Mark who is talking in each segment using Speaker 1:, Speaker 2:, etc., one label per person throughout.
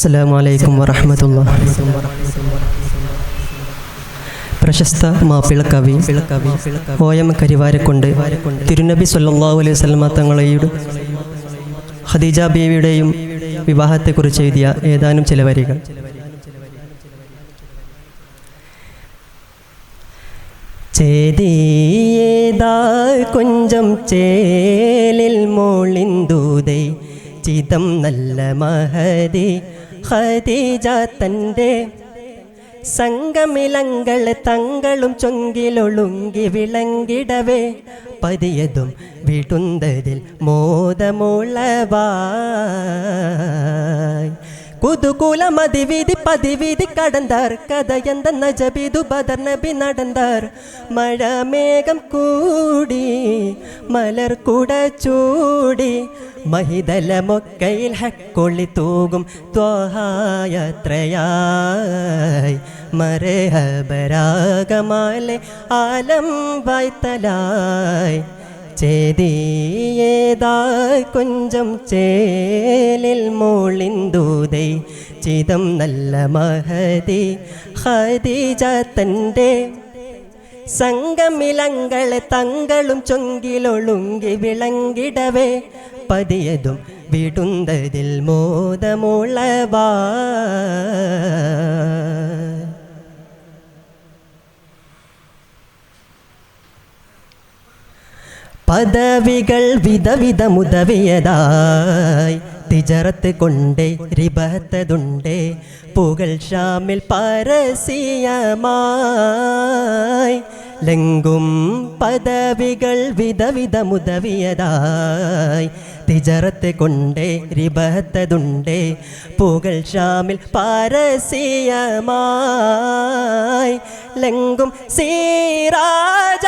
Speaker 1: അസ്സലാമു അലൈക്കും വറഹ്മത്തുള്ളാഹി. പ്രശസ്ത മാപ്പിളക്കവി OM കരിവാരക്കുണ്ട് തിരുനബി സല്ലല്ലാഹു അലൈഹി വസല്ലം തങ്ങളെയും ഖദീജ ബീവിയുടെയും വിവാഹത്തെക്കുറിച്ച് എഴുതിയ ഏതാനും ചില വരികൾ. ചേതിയേതാ കൊഞ്ചം ചേലിൽ മോളിന്തൂതൈ ചിതം നല്ല മഹദി ഖദീജ തൻ്റെ സംഗമിലങ്ങൾ തങ്ങളും ചൊങ്കിലൊളുങ്കി വിളങ്ങിടവേ പതിയതും വിടുന്തതിൽ മോദമുളവായി കുതുകൂല മതിവിധി പതിവിധി കടந்தாർ കഥയെന്തെന്ന ജബിദു ബദർ നബി നടந்தாർ മഴമേഘം കൂടി മലർ കുട ചൂടി മഹിതല മൊക്കയിൽ ഹക്കൊളി തൂകും ത്വഹായത്രയായി മരഹബരാഗമാലെ ആലം വായ്ത്തലായി ചേതിയേതായി കൊഞ്ചം ചേലിൽ മോളിന്തൂതൈ ചിതം നല്ല മഹദി ഖദീജ തൻ്റെ സംഗമിലങ്ങളെ തങ്ങളും ചൊങ്കിലൊളുങ്കി വിളങ്ങിടവേ പതിയതും വിടുന്തതിൽ മോദമുളവാ. പദവികൾ വിധവിധ മുതവിയതായി തിജറത്ത് കൊണ്ടേ റിബഹത്തതുണ്ടേ പുകൾ ഷാമിൽ പരസ്യമായി ലംഘും പദവികൾ വിധവിധ മുതവിയതായി തിജറത്ത് കൊണ്ടേ റിബഹത്തതുണ്ടേ പുകൾ ഷാമിൽ പരസ്യമായി ലംഘും സീരാജ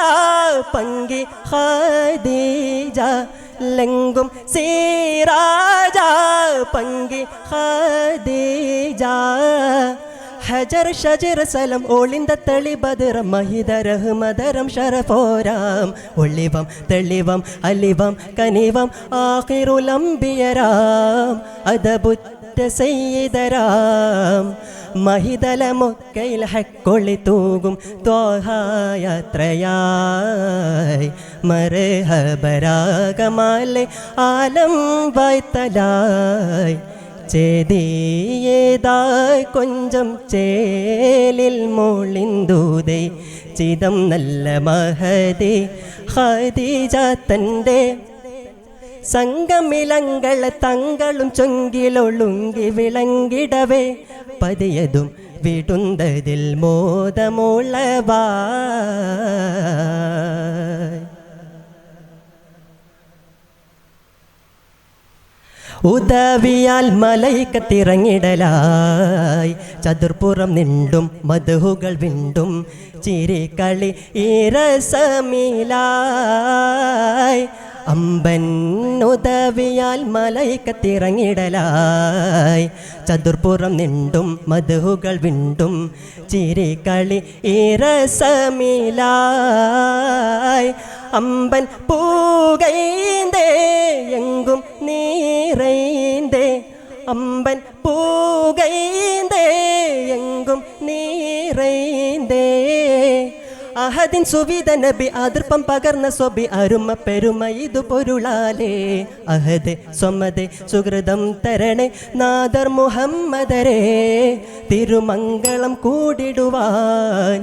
Speaker 1: പങ്കി ഖദീജ ലംഘും സീരാജ പങ്കി ഖദീജ ഹജർ ഷജർ സലം ഒളിന്ത തെളിബദരം മഹിതരഹ്മദരം ഷറഫോരാം ഒളിവം തെളിവം അലിവം കനിവം ആഖിറുലംബിയരാം അദബുറ്റ സയ്യിദരാം മഹിതല മൊക്കയിൽ ഹക്കൊളി തൂകും ത്വഹായത്രയായി മരഹബരാഗമാലെ ആലം വായ്ത്തലായി ചേതിയേതായി കൊഞ്ചം ചേലിൽ മോളിന്തൂതൈ ചിതം നല്ല മഹദി ഖദീജ തൻ്റെ സംഗമിലങ്ങൾ തങ്ങളും ചൊങ്കിലൊളുങ്കി വിളങ്ങിടവേ പതിയതും വിടുന്തതിൽ മോദമുളവാ. ഉദവിയാൽ മലൈക്കത്തിറങ്ങിടലായി ചതുർപ്പുറം നിണ്ടും മധുഹുകൾ വിണ്ടും ചിരികളി ഇരസമിലായി അമ്പൻ ഉദവിയാൽ മലൈക്കത്തിറങ്ങിടലായി ചതുർപ്പുറം നിണ്ടും മധുഹുകൾ വിണ്ടും ചിരികളി ഇരസമിലായി അമ്പൻ പൂകൈന്തേ എങ്കും നീറൈന്തേ അമ്പൻ പൂകൈന്തേ എങ്കും നീറൈന്തേ അഹദിൻ സുവിധ നബി അതിർപ്പം പകർന്ന സ്വബി അരുമ പെരുമ ഇതു പൊരുളാലേ അഹദ് സ്വമദ് സുഹൃതം തരണേ നാദർ മുഹമ്മദരേ തിരുമംഗളം കൂടിടുവാൻ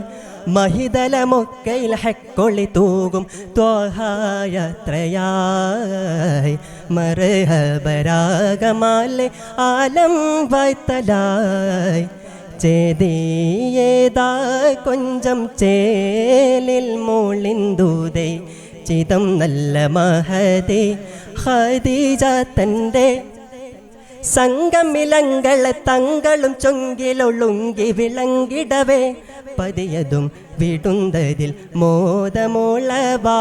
Speaker 1: മഹിതല മൊക്കയിൽ ഹക്കൊളി തൂകും ത്വഹായത്രയായി മരഹബരാഗമാലെ ആലം വായ്ത്തലായി ചേതിയേതായി കൊഞ്ചം ചേലിൽ മോളിന്തൂതൈ ചിതം നല്ല മഹദി ഖദീജ തൻ്റെ സംഗമിലങ്ങൾ തങ്ങളും ചൊങ്കിലൊളുങ്കി വിളങ്ങിടവേ പതിയതും വിടുന്തതിൽ മോദമുളവാ.